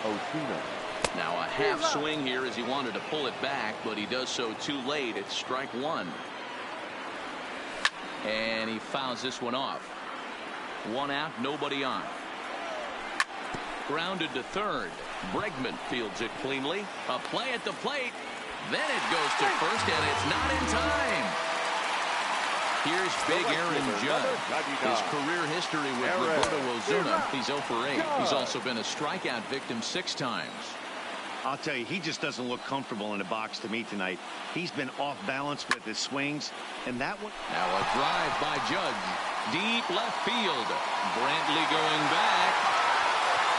Now a half swing here as he wanted to pull it back, but he does so too late. It's strike one. And he fouls this one off. One out, nobody on. Grounded to third. Bregman fields it cleanly. A play at the plate. Then it goes to first, and it's not in time. Here's big Aaron Judge. His career history with Roberto Ozuna, he's 0 for 8. He's also been a strikeout victim 6 times. I'll tell you, he just doesn't look comfortable in the box to me tonight. He's been off balance with his swings, and that one. Now a drive by Judge. Deep left field. Brantley going back.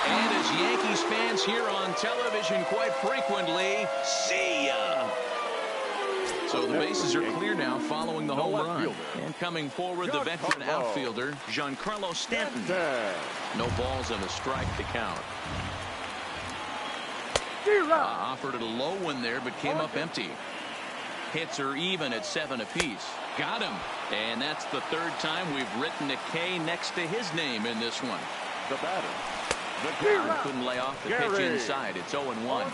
And as Yankees fans hear on television quite frequently, see ya! So the bases are clear now following the home run. And coming forward, the veteran outfielder, Giancarlo Stanton. No balls and a strike to count. Offered it a low one there, but came up empty. Hits are even at 7 apiece. Got him. And that's the 3rd time we've written a K next to his name in this one. The batter. Couldn't lay off the pitch inside. It's 0-1.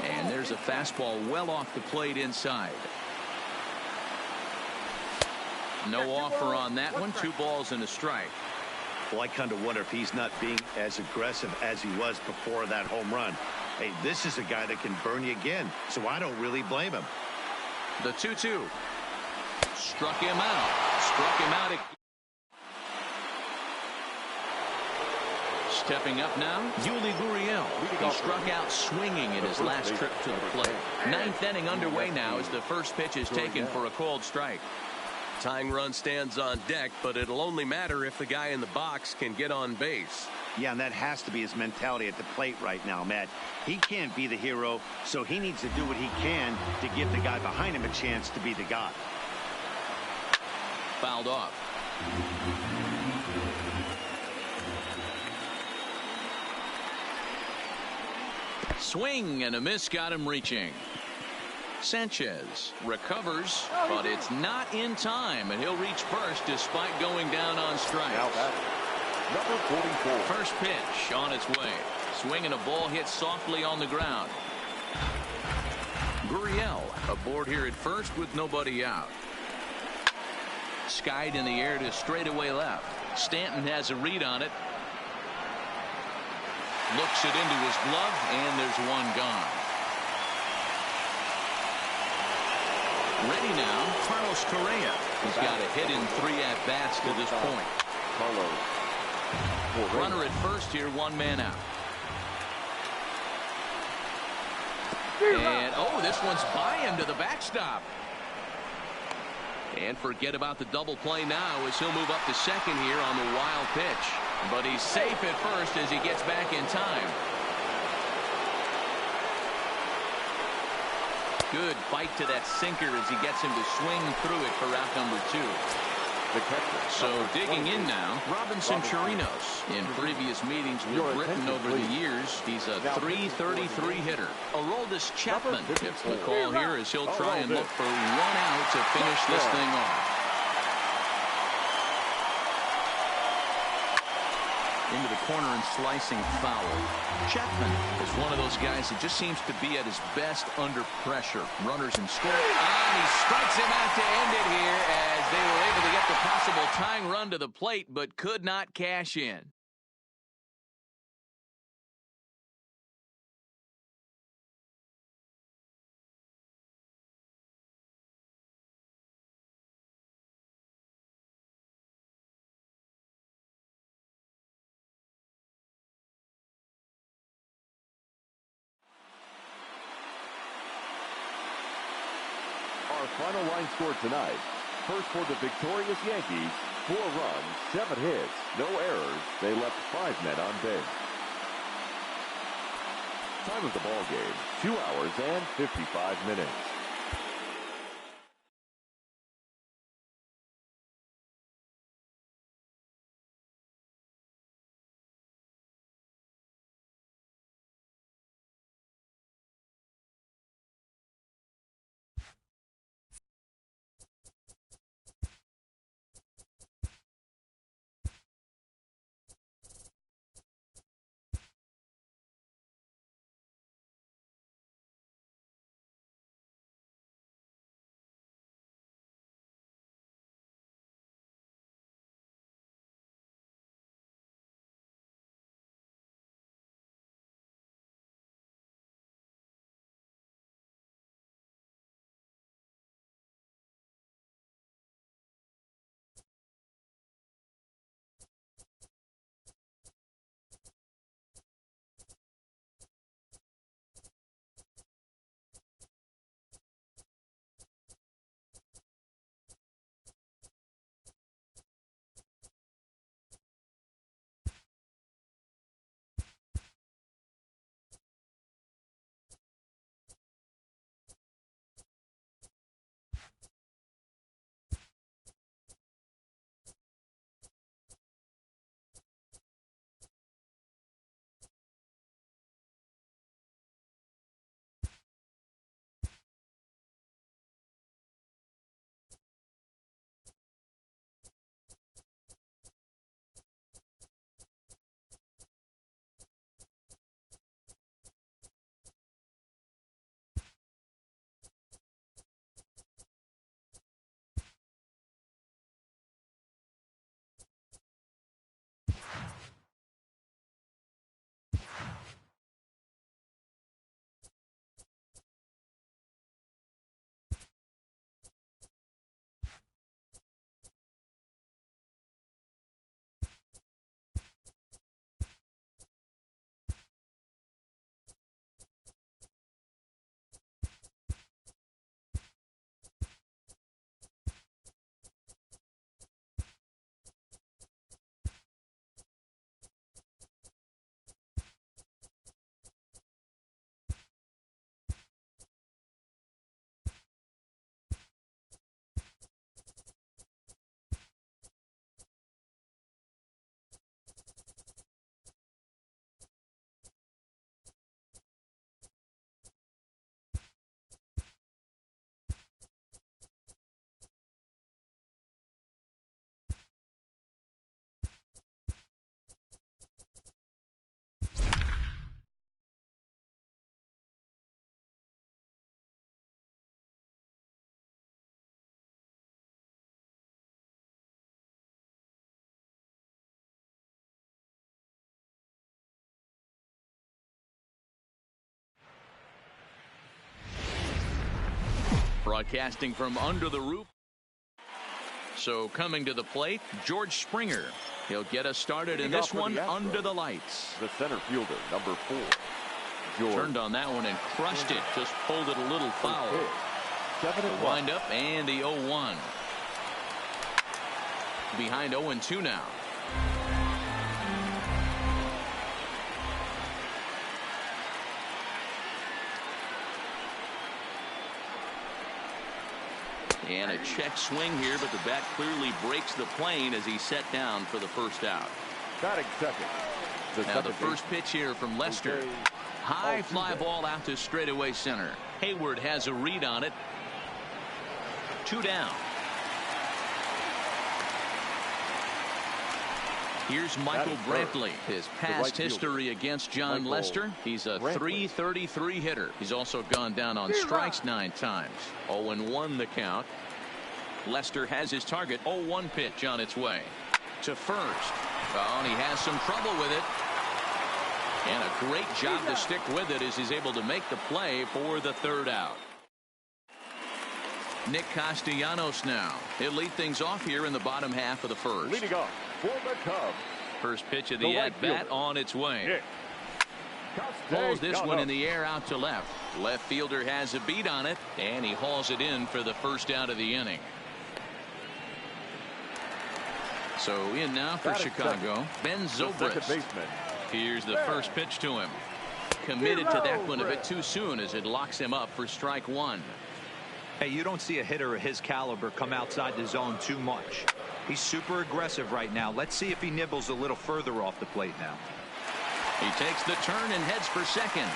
And there's a fastball well off the plate inside. No offer on that one. 2 balls and a strike. Well, I kind of wonder if he's not being as aggressive as he was before that home run. Hey, this is a guy that can burn you again, so I don't really blame him. The 2-2. Struck him out. Struck him out. Stepping up now, Yuli Gurriel. He struck out swinging in his last trip to the plate. 9th inning underway now as the first pitch is taken for a called strike. Tying run stands on deck, but it'll only matter if the guy in the box can get on base. Yeah, and that has to be his mentality at the plate right now, Matt. He can't be the hero, so he needs to do what he can to give the guy behind him a chance to be the guy. Fouled off. Swing and a miss got him reaching. Sanchez recovers, but it's not in time, and he'll reach first despite going down on strikes. Number 44. First pitch on its way. Swing and a ball hit softly on the ground. Gurriel aboard here at first with nobody out. Skied in the air to straightaway left. Stanton has a read on it. Looks it into his glove, and there's one gone. Ready now, Carlos Correa. He's got a hit in 3 at-bats to this point. Runner at first here, 1 man out. And, oh, this one's by him to the backstop. And forget about the double play now as he'll move up to second here on the wild pitch. But he's safe at first as he gets back in time. Good fight to that sinker as he gets him to swing through it for out number 2. So digging in now, Robinson Chirinos. In previous meetings we've written over the years, he's a .333 hitter. Aroldis Chapman gets the call here as he'll try and look for 1 out to finish this thing off. Into the corner and slicing foul. Chapman is one of those guys that just seems to be at his best under pressure. Runners in score. And he strikes him out to end it here as they were able to get the possible tying run to the plate but could not cash in. Our final line score tonight. First for the victorious Yankees, 4 runs, 7 hits, no errors. They left 5 men on base. Time of the ball game, 2 hours and 55 minutes. broadcasting from under the roof. So coming to the plate, George Springer. He'll get us started in this one under the lights. The center fielder, number 4. George. Turned on that one and crushed it. Just pulled it a little foul. The wind up and the 0-1. Behind 0-2 now. And a check swing here, but the bat clearly breaks the plane as he's set down for the first out. Batting second. Now the first pitch here from Lester. High fly ball out to straightaway center. Hayward has a read on it. 2 down. Here's Michael Brantley. His past history against John Lester. He's a .333 hitter. He's also gone down on strikes 9 times. 0-1 the count. Lester has his target. 0-1 pitch on its way to first. Oh, and he has some trouble with it. And a great job to stick with it as he's able to make the play for the 3rd out. Nick Castellanos now. He'll lead things off here in the bottom half of the first. Leading off for the Cubs. First pitch of the at-bat on its way. Pulls this one in the air out to left. Left fielder has a beat on it, and he hauls it in for the first out of the inning. So in now for Chicago, Ben Zobrist. Here's the first pitch to him. Committed to that one a bit too soon as it locks him up for strike 1. Hey, you don't see a hitter of his caliber come outside the zone too much. He's super aggressive right now. Let's see if he nibbles a little further off the plate now. He takes the turn and heads for second.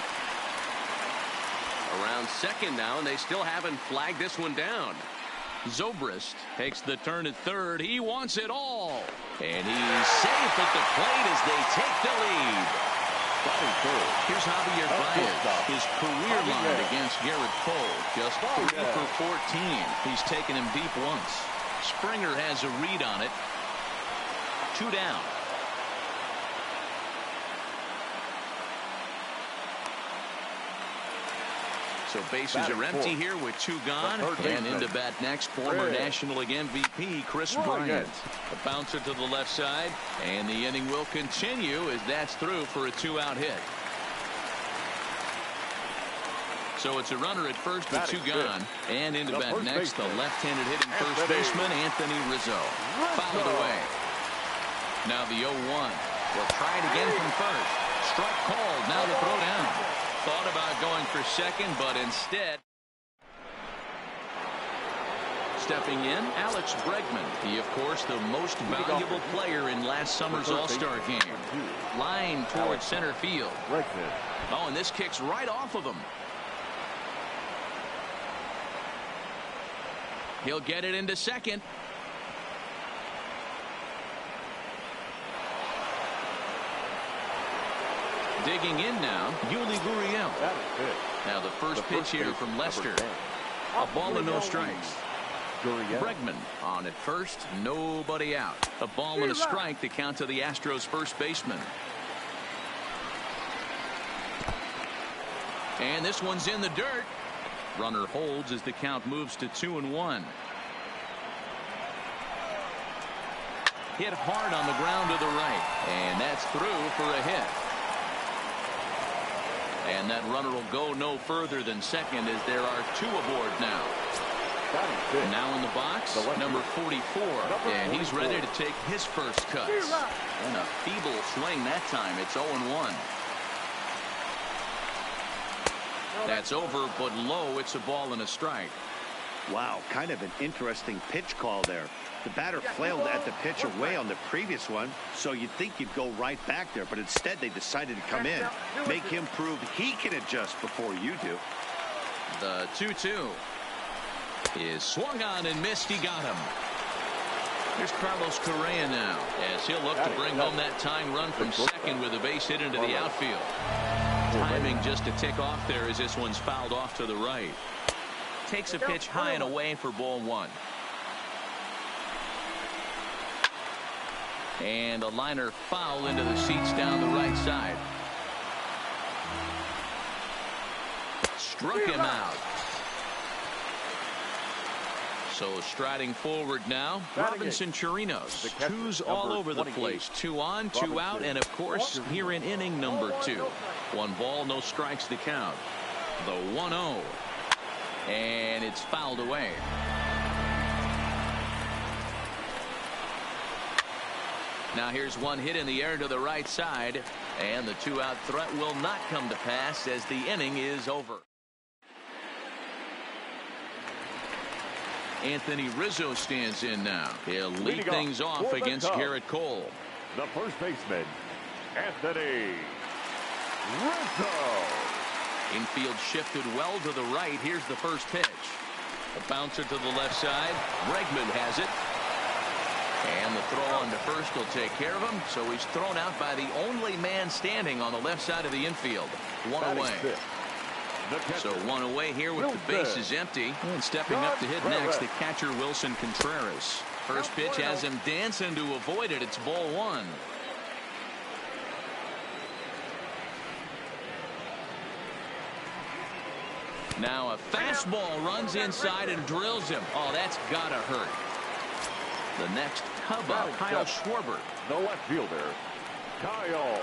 Around second now, and they still haven't flagged this one down. Zobrist takes the turn at third. He wants it all. And he's safe at the plate as they take the lead. Here's Javier Baez. His career line against Garrett Cole. Just 3 for 14. He's taken him deep once. Springer has a read on it. 2 down. So bases are empty here with 2 gone. And into bat next, former National League MVP Chris Bryant. A bouncer to the left side. And the inning will continue as that's through for a 2-out hit. So it's a runner at first with 2 gone. And into bat next, the left-handed hitting first baseman Anthony Rizzo. Fouled away. Now the 0-1. We'll try it again from first. Strike called. Now the throw down. Thought about going for second, but instead stepping in, Alex Bregman. He, of course, the most valuable player in last summer's All-Star game. Line towards center field. Oh, and this kicks right off of him. He'll get it into second. Digging in now, Yuli Gurriel. Now the first pitch here from Lester. A ball and no strikes. Bregman on at first, nobody out. A ball and a strike to count to the Astros first baseman. And this one's in the dirt. Runner holds as the count moves to 2-1. Hit hard on the ground to the right. And that's through for a hit. And that runner will go no further than second as there are 2 aboard now. Now in the box, number 44. And he's ready to take his first cuts. And a feeble swing that time. It's 0-1. That's over, but low. It's a ball and a strike. Wow, kind of an interesting pitch call there. The batter flailed at the pitch away on the previous one, so you'd think you'd go right back there, but instead they decided to come in, make him prove he can adjust before you do. The 2-2 is swung on and missed. He got him. Here's Carlos Correa now, as he'll look to bring home that tying run from second with a base hit into the outfield. Timing just to tick off there as this one's fouled off to the right. Takes a pitch high and away for ball 1. And a liner foul into the seats down the right side. Struck him out. So striding forward now, Robinson Chirinos. Twos all over the place. 2 on, 2 out, and of course, here in inning number 2. 1 ball, no strikes to count. The 1-0. And it's fouled away. Now here's one hit in the air to the right side, and the 2-out threat will not come to pass as the inning is over. Anthony Rizzo stands in now. He'll lead things off against Garrett Cole. The first baseman, Anthony Rizzo. Infield shifted well to the right. Here's the first pitch. A bouncer to the left side. Bregman has it. And the throw on to first will take care of him. So he's thrown out by the only man standing on the left side of the infield. 1 away. So 1 away here with the bases empty. And stepping up to hit next, the catcher Wilson Contreras. First pitch has him dancing to avoid it. It's ball 1. Now a fastball runs inside and drills him. Oh, that's gotta hurt. The next tub up, Kyle Schwarber. The left fielder, Kyle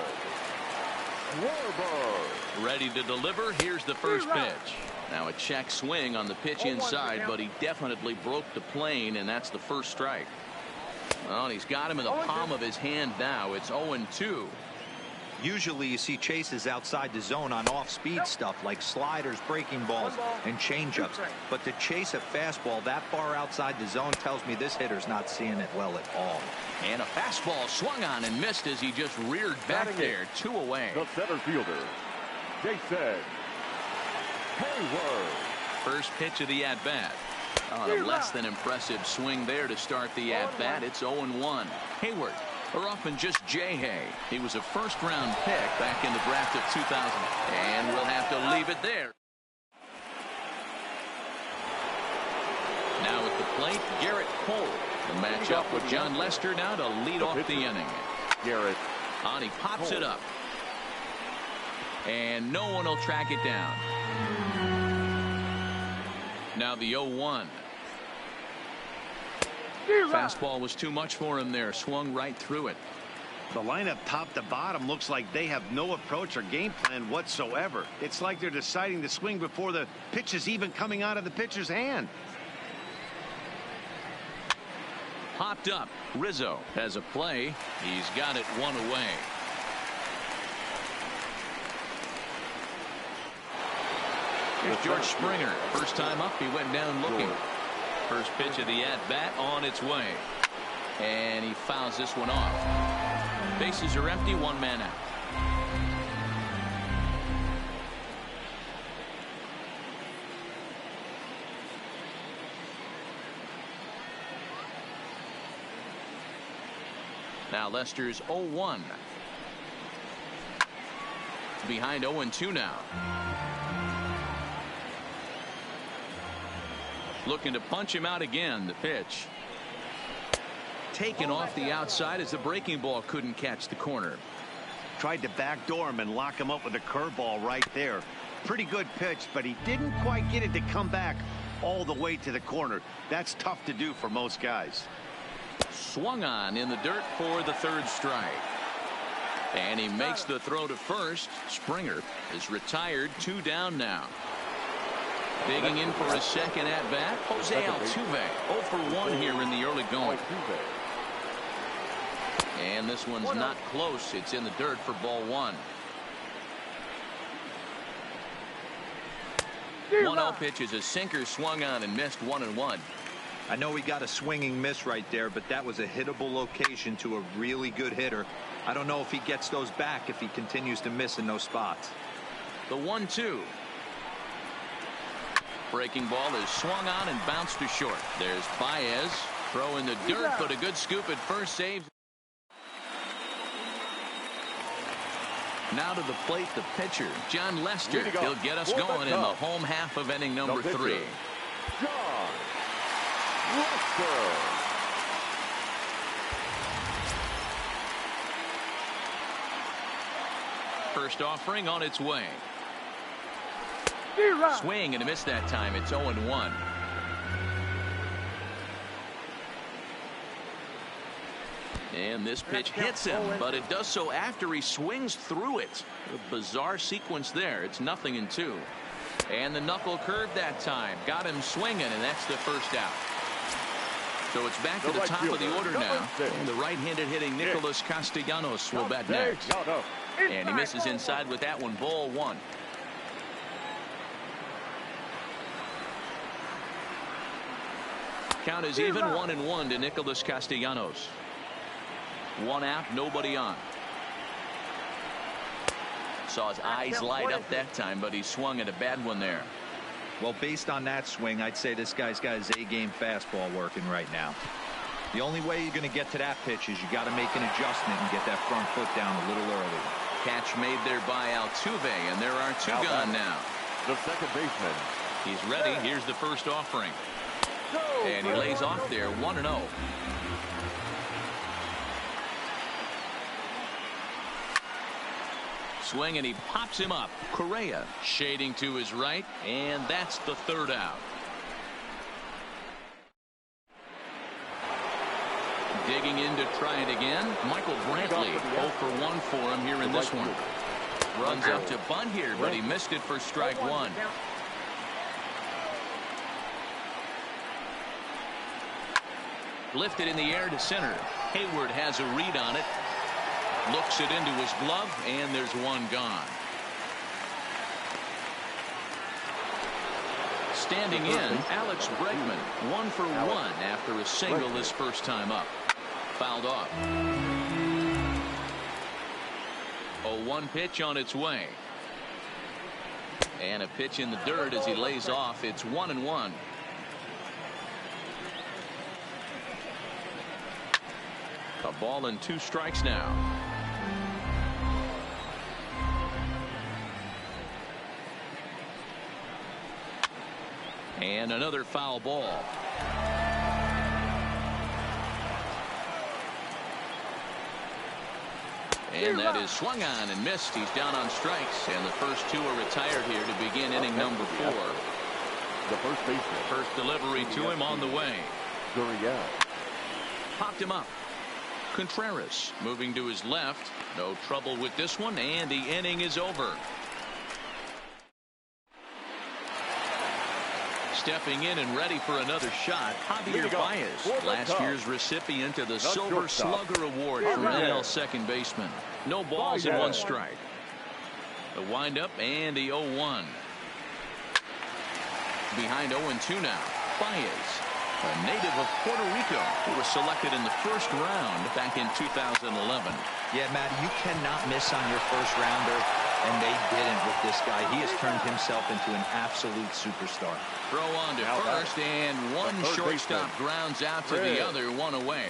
Schwarber. Ready to deliver. Here's the first pitch. Now a check swing on the pitch inside, but he definitely broke the plane, and that's the first strike. Well, he's got him in the palm of his hand now. It's 0-2. Usually you see chases outside the zone on off-speed stuff like sliders, breaking balls, and changeups. But to chase a fastball that far outside the zone tells me this hitter's not seeing it well at all. And a fastball swung on and missed as he just reared back there. 2 away. The center fielder, Jason Hayward. First pitch of the at-bat. A less than impressive swing there to start the at-bat. It's 0-1. Hayward. Or often just Jay Hay. He was a first-round pick back in the draft of 2000. And we'll have to leave it there. Now at the plate, Garrett Cole. The matchup with John Lester now to lead off the inning. Garrett. He pops it up. And no one will track it down. Now the 0-1. Fastball was too much for him there. Swung right through it. The lineup top to bottom looks like they have no approach or game plan whatsoever. It's like they're deciding to swing before the pitch is even coming out of the pitcher's hand. Popped up. Rizzo has a play. He's got it 1 away. Here's George Springer. First time up, he went down looking. First pitch of the at-bat on its way. And he fouls this one off. Bases are empty, 1 man out. Now Lester's 0-1. Behind 0-2 now. Looking to punch him out again. The pitch. Taken off the outside as the breaking ball couldn't catch the corner. Tried to backdoor him and lock him up with a curveball right there. Pretty good pitch, but he didn't quite get it to come back all the way to the corner. That's tough to do for most guys. Swung on in the dirt for the 3rd strike. And he makes the throw to first. Springer is retired. 2 down now. Digging in for his second at-bat, Jose Altuve. 0 for 1 here in the early going. And this one's not close. It's in the dirt for ball 1. 1-0 pitch is a sinker swung on and missed 1-1. I know he got a swinging miss right there, but that was a hittable location to a really good hitter. I don't know if he gets those back if he continues to miss in those spots. The 1-2. Breaking ball is swung on and bounced to short. There's Baez. Throw in the dirt, but a good scoop at first. Saves. Now to the plate, the pitcher, John Lester. He'll get us going in the home half of inning number 3. John Lester. First offering on its way. Swing and a miss that time. It's 0-1. And this pitch hits him, but it does so after he swings through it. A bizarre sequence there. It's 0-2. And the knuckle curve that time. Got him swinging, and that's the first out. So it's back to the top of the order now. And the right-handed hitting Nicholas Castellanos will bat next. And he misses inside with that one. Ball 1. Count is even, 1-1 to Nicholas Castellanos. 1 out, nobody on. Saw his eyes light up that time, but he swung at a bad one there. Well, based on that swing, I'd say this guy's got his A-game fastball working right now. The only way you're going to get to that pitch is you got to make an adjustment and get that front foot down a little early. Catch made there by Altuve, and there are 2 gone now. The second baseman. He's ready. Here's the first offering. And he lays off there, 1-0. Swing, and he pops him up. Correa shading to his right, and that's the 3rd out. Digging in to try it again. Michael Brantley, 0 for 1 for him here in this one. Runs up to bunt here, but he missed it for strike 1. Lifted in the air to center. Hayward has a read on it. Looks it into his glove, and there's 1 gone. Standing in, Alex Bregman, 1 for 1 after a single his first time up. Fouled off. 0-1 pitch on its way. And a pitch in the dirt as he lays off. It's 1-1. A ball and 2 strikes now. And another foul ball. And that is swung on and missed. He's down on strikes, and the first 2 are retired here to begin inning number 4. The first baseman. First delivery to him on the way. Popped him up. Contreras moving to his left. No trouble with this one, and the inning is over. Stepping in and ready for another shot, Javier Baez, last year's recipient of the Silver Slugger Award for NL second baseman. No balls and 1 strike. The windup and the 0-1. Behind 0-2 now. Baez, a native of Puerto Rico, who was selected in the first round back in 2011. Yeah, Matty, you cannot miss on your first rounder, and they didn't with this guy. He has turned himself into an absolute superstar. Throw on to first, and 1 shortstop grounds out to the other, 1 away.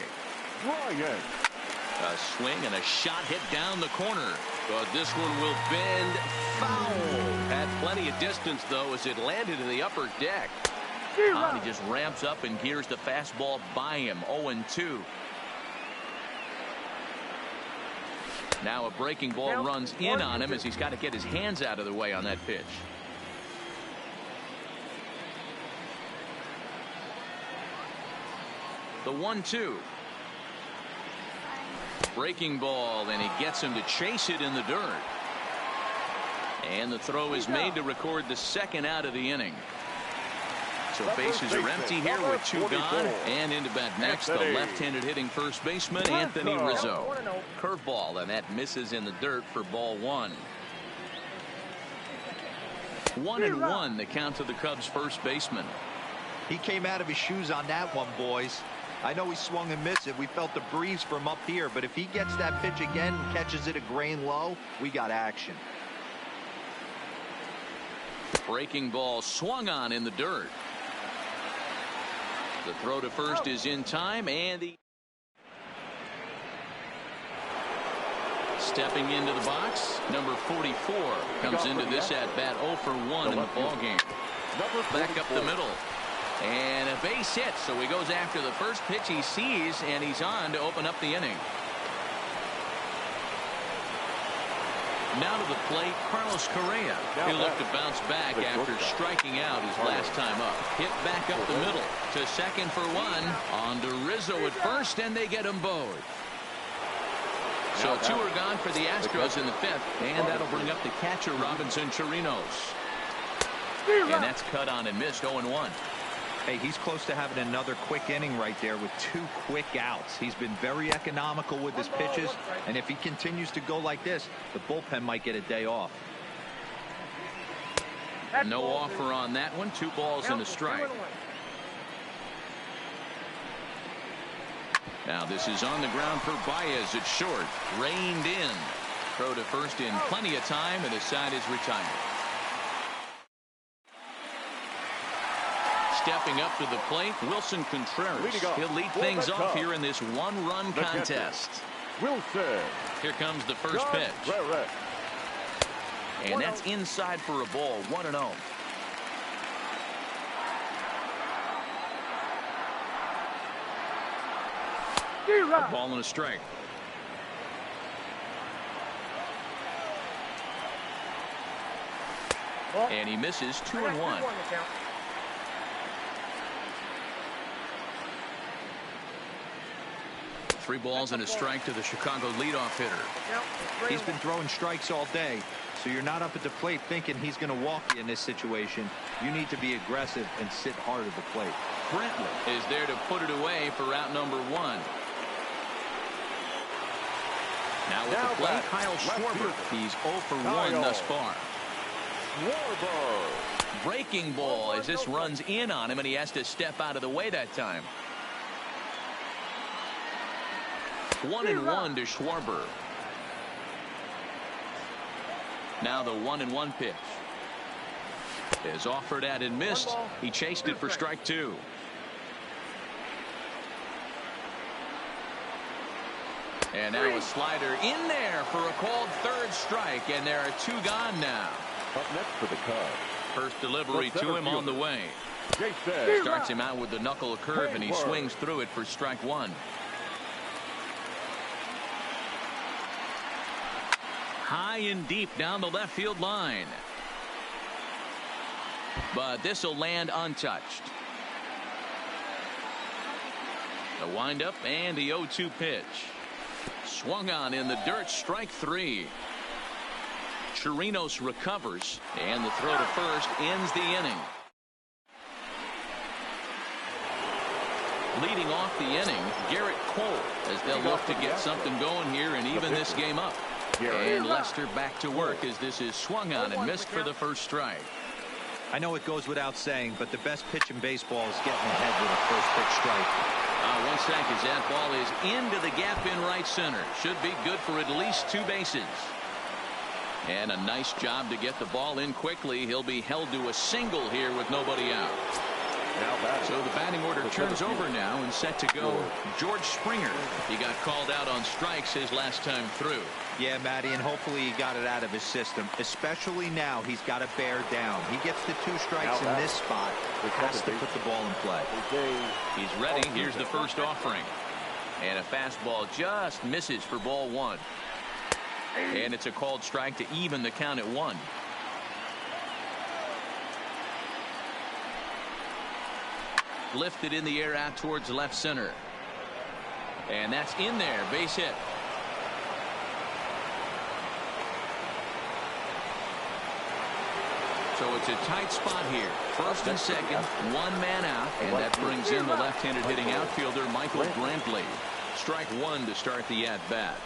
A swing and a shot hit down the corner, but this one will bend foul. Had plenty of distance, though, as it landed in the upper deck. He just ramps up and gears the fastball by him. 0-2. Now a breaking ball runs in on him as he's got to get his hands out of the way on that pitch. The 1-2. Breaking ball, and he gets him to chase it in the dirt. And the throw is made to record the 2nd out of the inning. So bases are empty here with 2 gone, and into bat next, the left-handed hitting first baseman, Anthony Rizzo. Curveball, and that misses in the dirt for ball 1. 1-1, the count to the Cubs' first baseman. He came out of his shoes on that one, boys. I know he swung and missed it. We felt the breeze from up here, but if he gets that pitch again and catches it a grain low, we got action. Breaking ball swung on in the dirt. The throw to first is in time, and the stepping into the box, number 44 comes into this at bat 0 for 1 in the ball game. Back up the middle, and a base hit. So he goes after the first pitch he sees, and he's on to open up the inning. Now to the plate, Carlos Correa. He'll look to bounce back after striking out his last time up. Hit back up the middle to second for 1. On to Rizzo at first, and they get him both. So two are gone for the Astros in the fifth, and that'll bring up the catcher, Robinson Chirinos. And that's cut on and missed, 0-1. Hey, he's close to having another quick inning right there with 2 quick outs. He's been very economical with his pitches, and if he continues to go like this, the bullpen might get a day off. No offer on that one. 2 balls and a strike. Now this is on the ground for Baez at short. Reined in. Throw to first in plenty of time, and his side is retired. Stepping up to the plate, Wilson Contreras. He'll lead things off here in this one-run contest. Wilson. Here comes the first pitch. And that's inside for a ball, 1-0. A ball and a strike. And he misses, 2-1. 3 balls and a strike to the Chicago leadoff hitter. He's been throwing strikes all day, so you're not up at the plate thinking he's going to walk you in this situation. You need to be aggressive and sit hard at the plate. Brantley is there to put it away for out number 1. Now with the plate, Kyle Schwarber. He's 0 for 1 thus far. Breaking ball as this runs in on him, and he has to step out of the way that time. 1-1 to Schwarber. Now the 1-1 pitch is offered at and missed. He chased it for strike 2. And now a slider in there for a called 3rd strike, and there are 2 gone now. Up next for the Cubs. First delivery to him on the way. Starts him out with the knuckle curve, and he swings through it for strike 1. High and deep down the left field line. But this will land untouched. The windup and the 0-2 pitch. Swung on in the dirt, strike 3. Chirinos recovers, and the throw to first ends the inning. Leading off the inning, Garrett Cole, as they'll look to get something going here and even this game up. And Lester back to work as this is swung on and missed for the first strike. I know it goes without saying, but the best pitch in baseball is getting ahead with a first pitch strike. 1 sack as that ball is into the gap in right center. Should be good for at least 2 bases. And a nice job to get the ball in quickly. He'll be held to a single here with nobody out. So the batting order turns over now and set to go George Springer. He got called out on strikes his last time through. Yeah, Matty, and hopefully he got it out of his system. Especially now, he's got to bear down. He gets the 2 strikes in this spot. Has to put the ball in play. He's ready. Here's the first offering. And a fastball just misses for ball 1. And it's a called strike to even the count at 1. Lifted in the air out towards left center. And that's in there. Base hit. So it's a tight spot here. First and second, 1 man out. And that brings in the left-handed hitting outfielder Michael Brantley. Strike 1 to start the at-bat.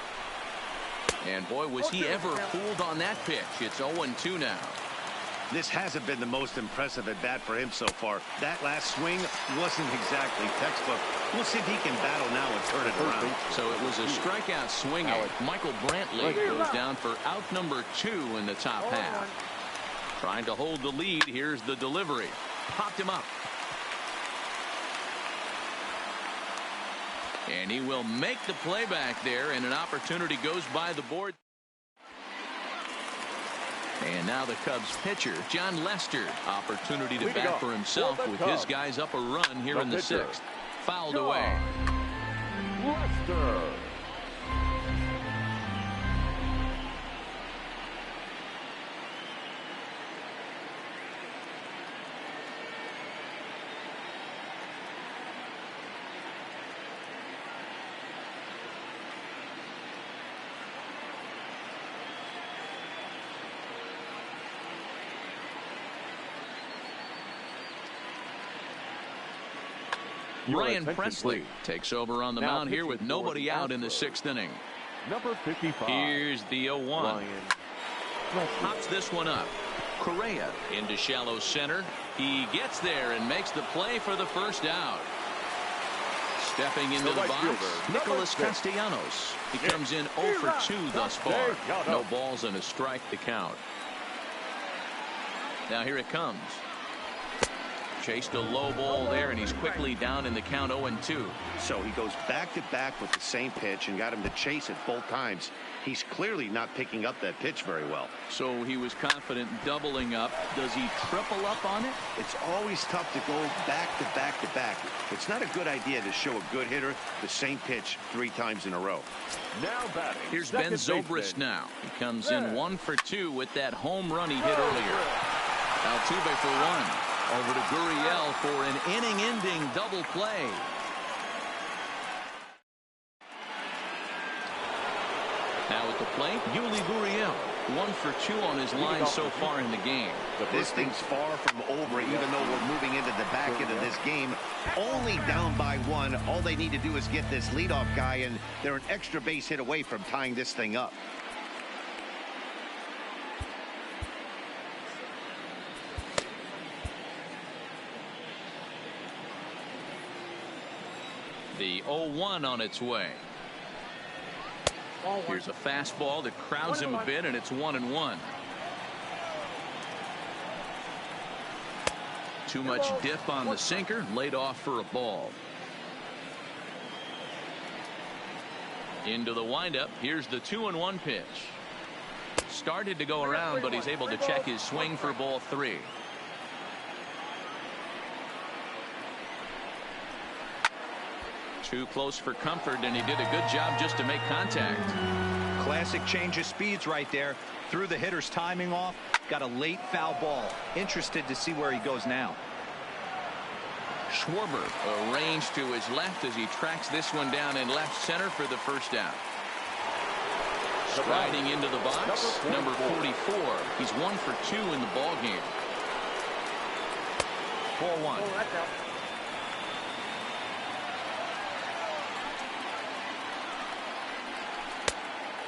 And boy, was he ever fooled on that pitch. It's 0-2 now. This hasn't been the most impressive at bat for him so far. That last swing wasn't exactly textbook. We'll see if he can battle now and turn it around. So it was a strikeout swinging. Michael Brantley goes down for out number 2 in the top half. Trying to hold the lead. Here's the delivery. Popped him up. And he will make the play back there, and an opportunity goes by the board. And now the Cubs pitcher, John Lester. Opportunity to bat for himself with his guys up a run here in the 6th. Fouled away. Lester. Ryan Presley takes over on the mound here with nobody out in the 6th inning. Number 55. Here's the 0-1. Pops this one up. Correa into shallow center. He gets there and makes the play for the first out. Stepping into the box, Nicholas Castellanos. He comes in 0 for 2 thus far. No balls and a strike to count. Now here it comes. Chased a low ball there, and he's quickly down in the count 0-2. So he goes back to back with the same pitch and got him to chase it both times. He's clearly not picking up that pitch very well. So he was confident doubling up. Does he triple up on it? It's always tough to go back to back to back. It's not a good idea to show a good hitter the same pitch 3 times in a row. Now batting. Here's Ben Zobrist now. He comes in 1 for 2 with that home run he hit earlier. Altuve for 1. Over to Gurriel for an inning-ending double play. Now at the plate, Yuli Gurriel. 1 for 2 on his line so far in the game. This thing's far from over, even though we're moving into the back end of this game. Only down by 1. All they need to do is get this leadoff guy, and they're an extra base hit away from tying this thing up. The 0-1 on its way. Here's a fastball that crowds him a bit, and it's 1-1. Too much dip on the sinker, laid off for a ball. Into the windup. Here's the 2-1 pitch. Started to go around, but he's able to check his swing for ball 3. Too close for comfort, and he did a good job just to make contact. Classic change of speeds right there. Threw the hitter's timing off. Got a late foul ball. Interested to see where he goes now. Schwarber arranged to his left as he tracks this one down in left center for the first out. Striding into the box, number 44. He's 1 for 2 in the ball game. 4-1.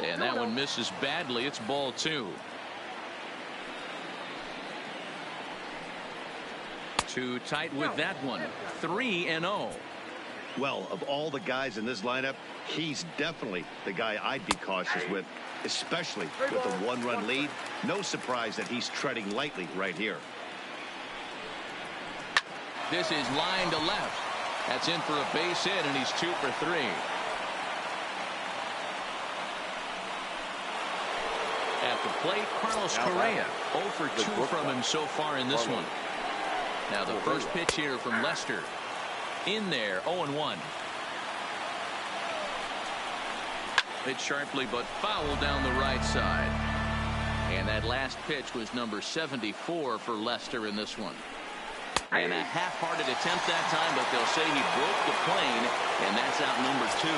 And that one misses badly. It's ball 2. Too tight with that one. 3-0. Well, of all the guys in this lineup, he's definitely the guy I'd be cautious with, especially with a 1-run lead. No surprise that he's treading lightly right here. This is line to left. That's in for a base hit, and he's 2 for 3. At the plate, Carlos Correa. 0 for 2 from him so far in this one. Now the first pitch here from Lester. In there, 0-1. Hit sharply, but foul down the right side. And that last pitch was number 74 for Lester in this one. And a half-hearted attempt that time, but they'll say he broke the plane, and that's out number 2.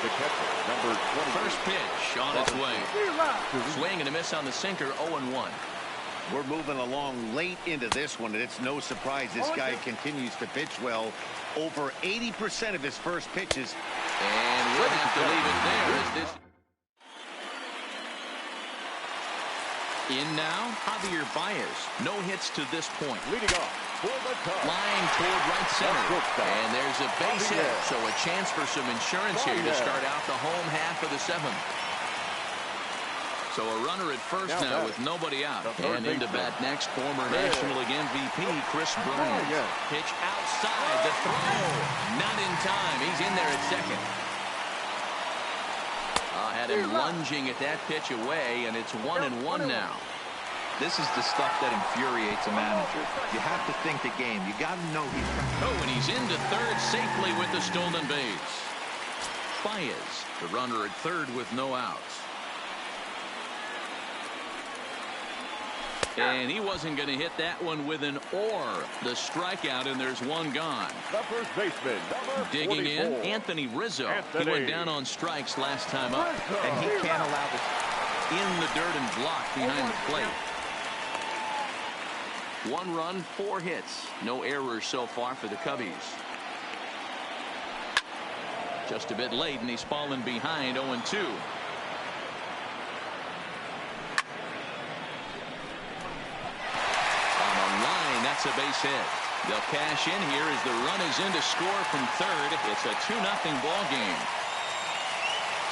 The catcher, number 20. First pitch on its way. Swing and a miss on the sinker, 0-1. We're moving along late into this one, and it's no surprise this guy continues to pitch well. Over 80% of his first pitches. And we'll have to leave it there as this. In now, Javier Baez. No hits to this point. Leading off for the top. Line toward right center. And there's a base hit. So a chance for some insurance here to start out the home half of the 7th. So a runner at first now with nobody out. And into bat next, former National League MVP Chris Bryant. Pitch outside, the throw. Not in time. He's in there at second. Had him lunging at that pitch away, and it's 1-1 now. This is the stuff that infuriates a manager. You have to think the game. You got to know he's... Oh, and he's into third safely with the stolen base. Baez, the runner at third with no outs. And he wasn't going to hit that one with an or. The strikeout, and there's one gone. The first baseman, number digging 44. in, Anthony Rizzo. He went down on strikes last time up. And he can't allow this in the dirt and blocked behind the plate. 1 run, 4 hits. No errors so far for the Cubbies. Just a bit late, and he's fallen behind 0-2. On the line, that's a base hit. They'll cash in here as the run is in to score from third. It's a 2-0 ball game.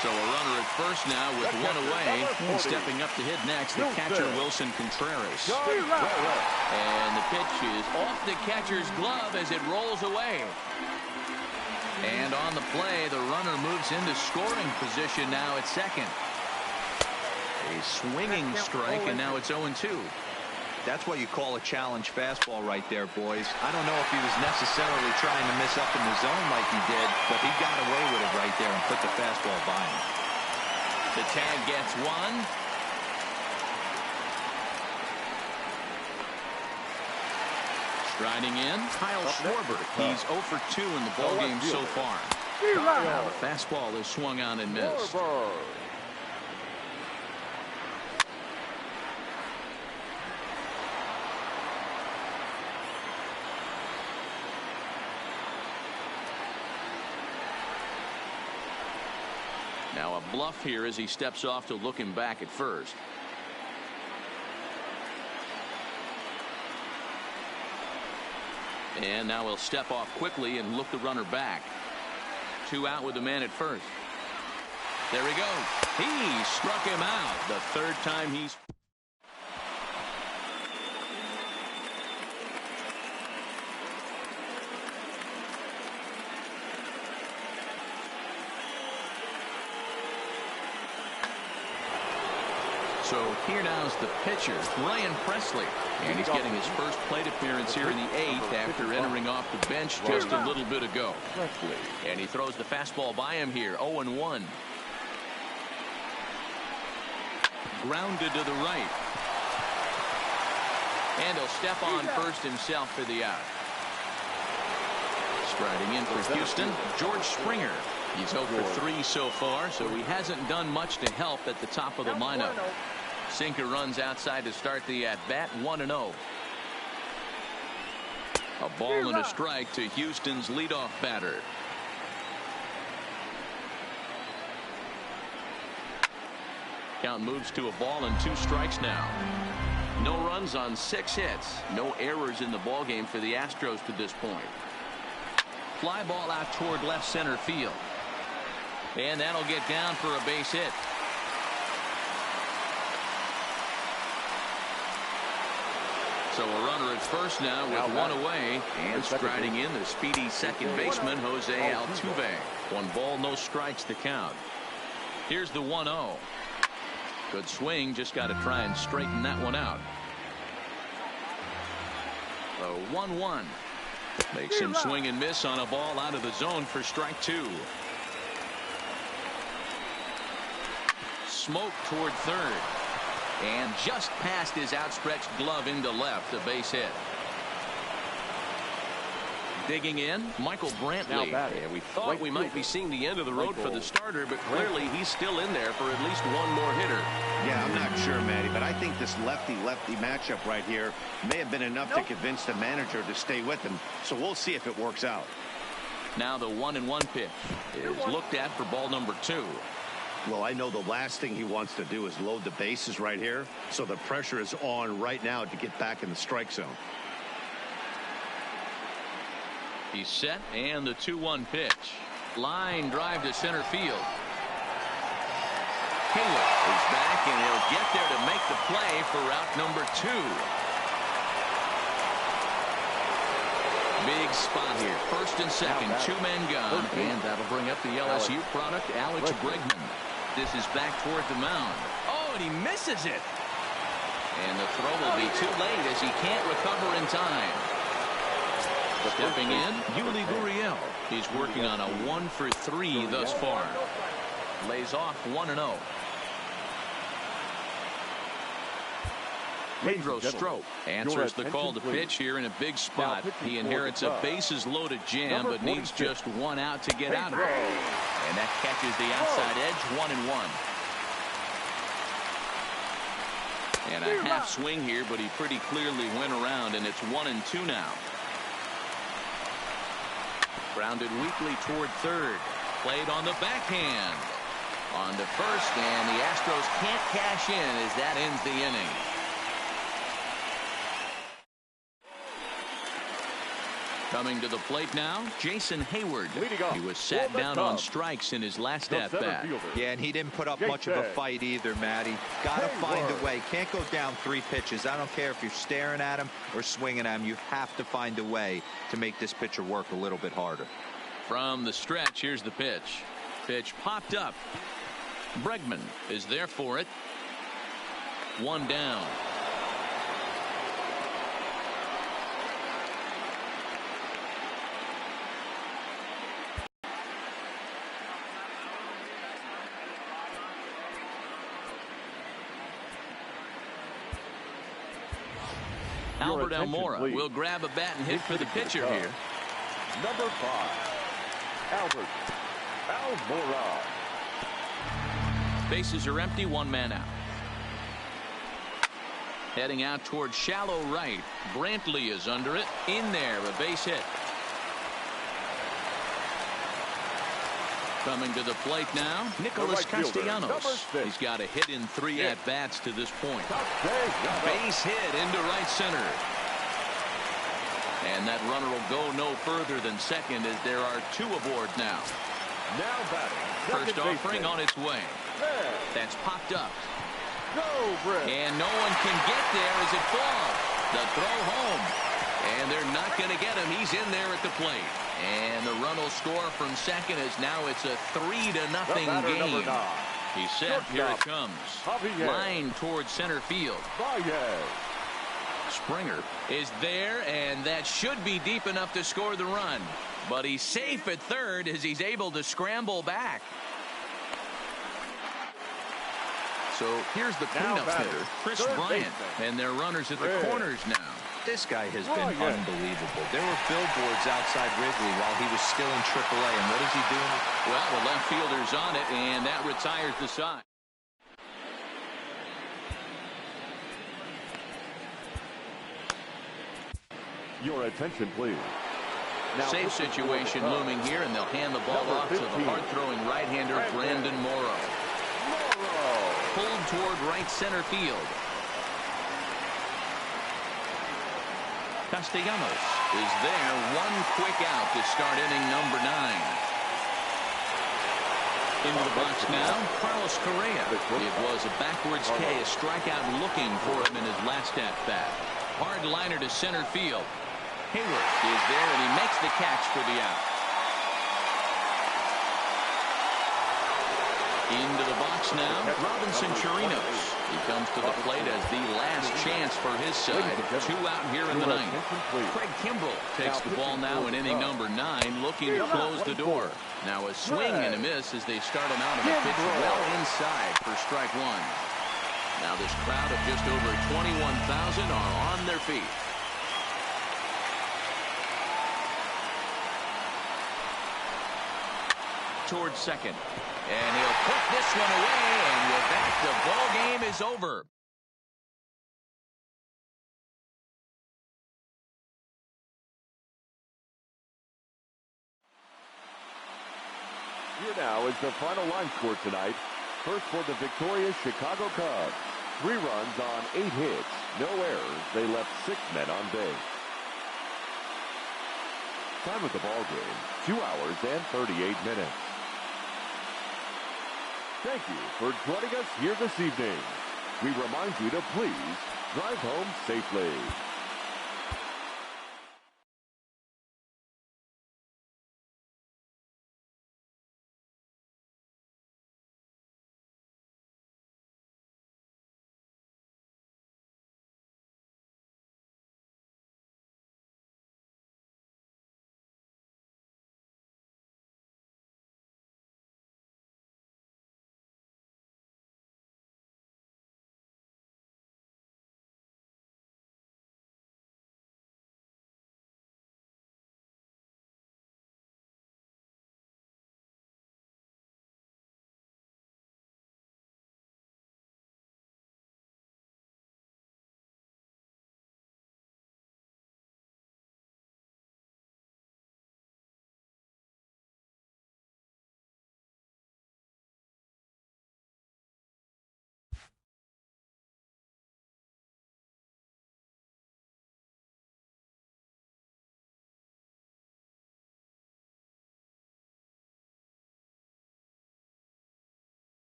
So a runner at first now with one away. And stepping up to hit next, the catcher, Wilson Contreras. And the pitch is off the catcher's glove as it rolls away. And on the play, the runner moves into scoring position now at second. A swinging strike, and now it's 0-2. That's what you call a challenge fastball right there, boys. I don't know if he was necessarily trying to miss up in the zone like he did, but he got away with it right there and put the fastball by him. The tag gets one. Striding in, Kyle Schwarber. He's 0 for 2 in the ballgame so far. Now the fastball is swung on and missed. Now a bluff here as he steps off to look him back at first. And now he'll step off quickly and look the runner back. 2 out with the man at first. There he goes. He struck him out the third time he's. So here now is the pitcher, Ryan Presley. And he's getting his first plate appearance here in the 8th after entering off the bench just a little bit ago. And he throws the fastball by him here, 0-1. Grounded to the right. And he'll step on first himself for the out. Striding in for Houston, George Springer. He's 0 for 3 so far, so he hasn't done much to help at the top of the lineup. Sinker runs outside to start the at-bat, 1-0. A ball and a strike to Houston's leadoff batter. Count moves to a ball and 2 strikes now. No runs on 6 hits. No errors in the ballgame for the Astros to this point. Fly ball out toward left center field. And that'll get down for a base hit. So a runner at first now with 1 away. And striding in the speedy second baseman, Jose Altuve. 1 ball, no strikes to count. Here's the 1-0. Good swing, just got to try and straighten that one out. The 1-1. Makes him swing and miss on a ball out of the zone for strike 2. Smoke toward third. And just past his outstretched glove into left, a base hit. Digging in, Michael Brantley. And we thought we might be seeing the end of the road for the starter, but clearly he's still in there for at least 1 more hitter. Yeah, I'm not sure, Matty, but I think this lefty-lefty matchup right here may have been enough to convince the manager to stay with him. So we'll see if it works out. Now the 1-1 pitch is looked at for ball number 2. Well, I know the last thing he wants to do is load the bases right here. So the pressure is on right now to get back in the strike zone. He's set, and the 2-1 pitch. Line drive to center field. Hayward is back, and he'll get there to make the play for route number 2. Big spot here. First and second, 2 men gone, and that'll bring up the LSU product, Alex Bregman. This is back toward the mound. Oh, and he misses it. And the throw will be too late as he can't recover in time. Stepping in, Yuli Gurriel. He's working on a 1 for 3 thus far. Lays off 1-0. Pedro Strop answers the call to pitch here in a big spot. He inherits a bases loaded jam, but needs just 1 out to get out of it. And that catches the outside edge, 1-1. And a half swing here, but he pretty clearly went around, and it's 1-2 now. Grounded weakly toward third. Played on the backhand. On to first, and the Astros can't cash in as that ends the inning. Coming to the plate now, Jason Hayward. He was sat down on strikes in his last at-bat. Yeah, and he didn't put up much of a fight either, Matty. Got to find a way. Can't go down 3 pitches. I don't care if you're staring at him or swinging at him. You have to find a way to make this pitcher work a little bit harder. From the stretch, here's the pitch. Pitch popped up. Bregman is there for it. 1 down. Albert Almora will grab a bat and hit for the pitcher here. Number 5, Albert Almora. Bases are empty, 1 man out. Heading out towards shallow right. Brantley is under it. In there, a base hit. Coming to the plate now, Nicholas Castellanos. He's got a hit in 3 at-bats to this point. Base hit into right center. And that runner will go no further than second as there are 2 aboard now. Now batting. First offering on its way. That's popped up. And no one can get there as it falls. The throw home. And they're not going to get him. He's in there at the plate. And the run will score from second as now it's a 3-0 game. He's set. Here it comes. Line towards center field. Springer is there, and that should be deep enough to score the run. But he's safe at third as he's able to scramble back. So here's the cleanup hitter, Chris Bryant, and their runners at the corners now. This guy has been unbelievable. There were billboards outside Wrigley while he was still in AAA, and what is he doing? Well, the left fielder's on it, and that retires the side. Your attention, please. Now, safe situation looming here, and they'll hand the ball off to the hard-throwing right-hander Brandon Morrow. Pulled toward right center field. Castellanos is there. 1 quick out to start inning number 9. Into the box now, Carlos Correa. It was a backwards K, a strikeout looking for him in his last at-bat. Hard liner to center field. Hayward is there, and he makes the catch for the out. Into the box now, Robinson Chirinos. He comes to the plate as the last chance for his side. 2 out here in the 9th. Craig Kimbrell takes the ball now in inning number 9, looking to close the door. Now a swing and a miss as they start him out of the pitch well inside for strike 1. Now this crowd of just over 21,000 are on their feet. Towards second. And he'll put this one away, and with that, the ball game is over. Here now is the final line score tonight. First for the victorious Chicago Cubs. 3 runs on 8 hits. No errors. They left 6 men on base. Time of the ball game, 2 hours and 38 minutes. Thank you for joining us here this evening. We remind you to please drive home safely.